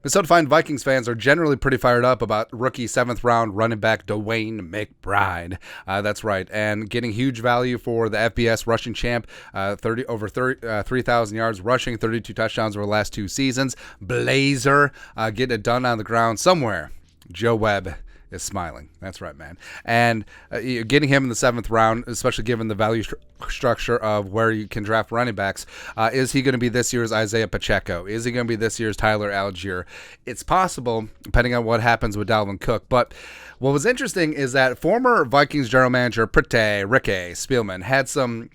Minnesota Vikings fans are generally pretty fired up about rookie 7th-round running back DeWayne McBride. That's right, and getting huge value for the FBS rushing champ, 3,000 yards rushing, 32 touchdowns over the last 2 seasons. Blazer, getting it done on the ground somewhere. Joe Webb is smiling. That's right, man. And getting him in the 7th round, especially given the value structure of where you can draft running backs, is he going to be this year's Isaiah Pacheco? Is he going to be this year's Tyler Algier? It's possible, depending on what happens with Dalvin Cook. But what was interesting is that former Vikings general manager Rick Spielman had some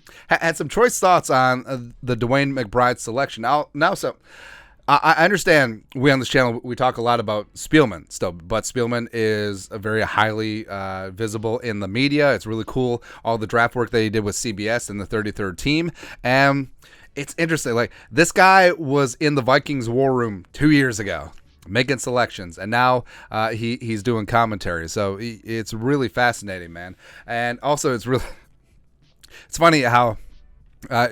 choice thoughts on the DeWayne McBride selection. I understand we on this channel, we talk a lot about Spielman still, but Spielman is a very highly visible in the media. It's really cool, all the draft work that he did with CBS and the 33rd team. And it's interesting, like, this guy was in the Vikings war room 2 years ago making selections, and now he's doing commentary. So it's really fascinating, man. And also it's funny how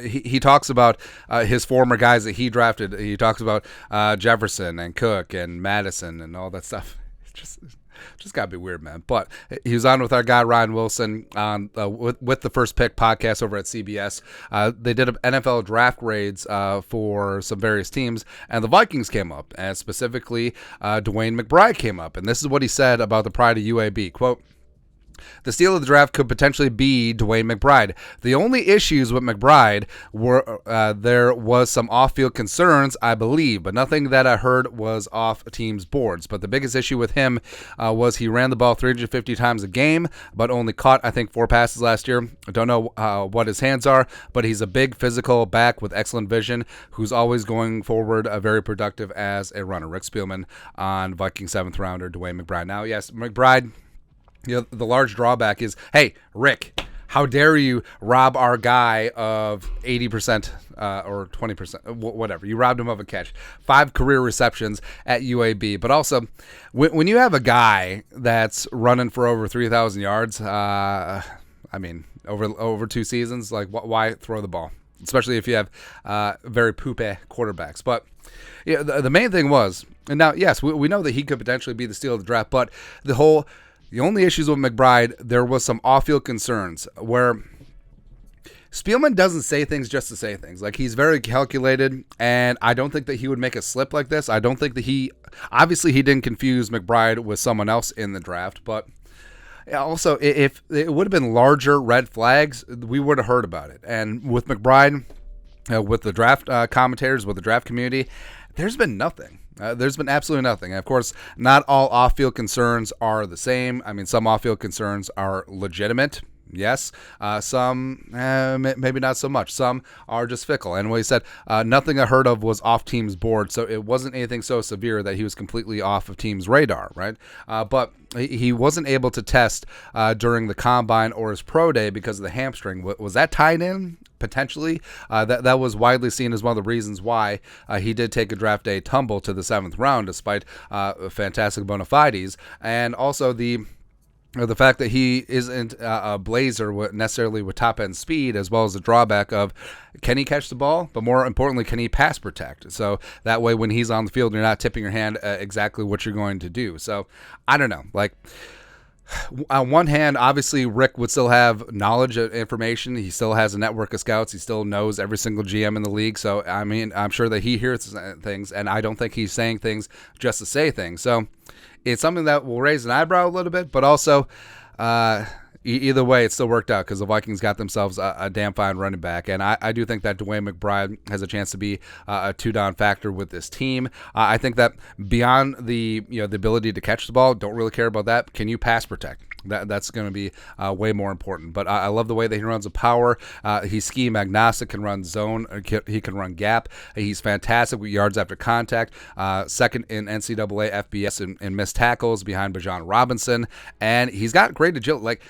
he talks about his former guys that he drafted. He talks about Jefferson and Cook and Madison and all that stuff. It's just gotta be weird, man. But he was on with our guy Ryan Wilson on with the First Pick podcast over at CBS. They did NFL draft grades for some various teams, and the Vikings came up, and specifically DeWayne McBride came up. And this is what he said about the pride of UAB. Quote, "The steal of the draft could potentially be DeWayne McBride. The only issues with McBride were there was some off-field concerns, I believe, but nothing that I heard was off teams' boards. But the biggest issue with him was he ran the ball 350 times a game, but only caught, I think, 4 passes last year. I don't know what his hands are, but he's a big physical back with excellent vision who's always going forward, very productive as a runner." Rick Spielman on Viking 7th rounder DeWayne McBride. Now, yes, McBride, you know, the large drawback is, hey, Rick, how dare you rob our guy of 80% or 20%, whatever. You robbed him of a catch. 5 career receptions at UAB. But also, when you have a guy that's running for over 3,000 yards, I mean, over 2 seasons, like, why throw the ball? Especially if you have very poopy quarterbacks. But yeah, the main thing was, and now, yes, we know that he could potentially be the steal of the draft, but the only issues with McBride, there was some off-field concerns where Spielman doesn't say things just to say things. Like, he's very calculated, and I don't think that he would make a slip like this. I don't think that obviously he didn't confuse McBride with someone else in the draft, but also if it would have been larger red flags, we would have heard about it. And with McBride, with the draft commentators, with the draft community, there's been nothing. There's been absolutely nothing. And of course, not all off-field concerns are the same. I mean, some off-field concerns are legitimate. Yes. Some, maybe not so much. Some are just fickle. And what he said, nothing I heard of was off team's board. So it wasn't anything so severe that he was completely off of team's radar, right? But he wasn't able to test during the combine or his pro day because of the hamstring. Was that tied in? Potentially. That was widely seen as one of the reasons why he did take a draft day tumble to the 7th round despite fantastic bona fides. And also the fact that he isn't a blazer necessarily with top-end speed, as well as the drawback of, can he catch the ball? But more importantly, can he pass protect? So that way when he's on the field, you're not tipping your hand exactly what you're going to do. So I don't know. Like, on one hand, obviously, Rick would still have knowledge of information. He still has a network of scouts. He still knows every single GM in the league. So, I mean, I'm sure that he hears things, and I don't think he's saying things just to say things. So it's something that will raise an eyebrow a little bit, but also either way, it still worked out because the Vikings got themselves a damn fine running back. And I do think that DeWayne McBride has a chance to be a 2-down factor with this team. I think that beyond the ability to catch the ball, don't really care about that. Can you pass protect? That's going to be way more important. But I love the way that he runs a power. He's scheme agnostic, can run zone. He can run gap. He's fantastic with yards after contact. Second in NCAA FBS in missed tackles behind Bijan Robinson. And he's got great agility. Like,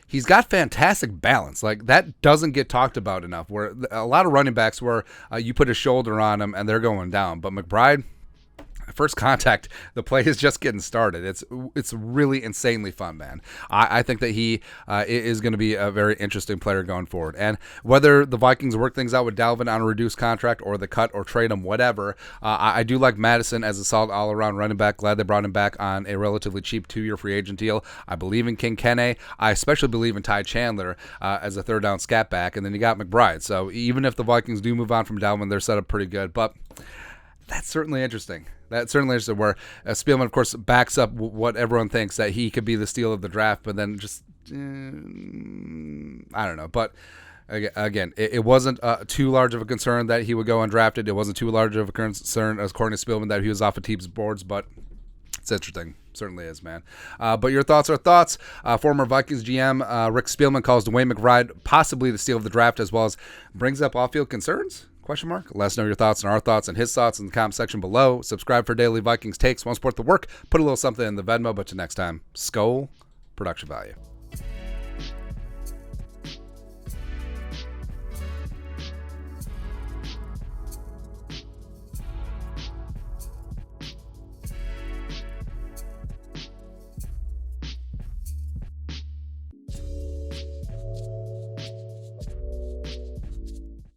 he's got fantastic balance. Like, that doesn't get talked about enough. Where a lot of running backs where you put a shoulder on them and they're going down. But McBride, first contact, the play is just getting started. It's really insanely fun, man. I think that he is going to be a very interesting player going forward. And whether the Vikings work things out with Dalvin on a reduced contract or the cut or trade him, whatever, I do like Madison as a solid all-around running back. Glad they brought him back on a relatively cheap 2-year free agent deal. I believe in King Kene. I especially believe in Ty Chandler as a third down scat back. And then you got McBride. So even if the Vikings do move on from Dalvin, they're set up pretty good. But that's certainly interesting. That's certainly interesting where Spielman, of course, backs up what everyone thinks, that he could be the steal of the draft, but then just, I don't know. But again, it wasn't too large of a concern that he would go undrafted. It wasn't too large of a concern, according to Spielman, that he was off of teams' boards, but it's interesting. Certainly is, man. But your thoughts are thoughts. Former Vikings GM Rick Spielman calls DeWayne McBride possibly the steal of the draft, as well as brings up off-field concerns? Question mark. Let us know your thoughts and our thoughts and his thoughts in the comment section below. Subscribe for daily Vikings takes. Want to support the work? Put a little something in the Venmo. But till next time, Skol, production value.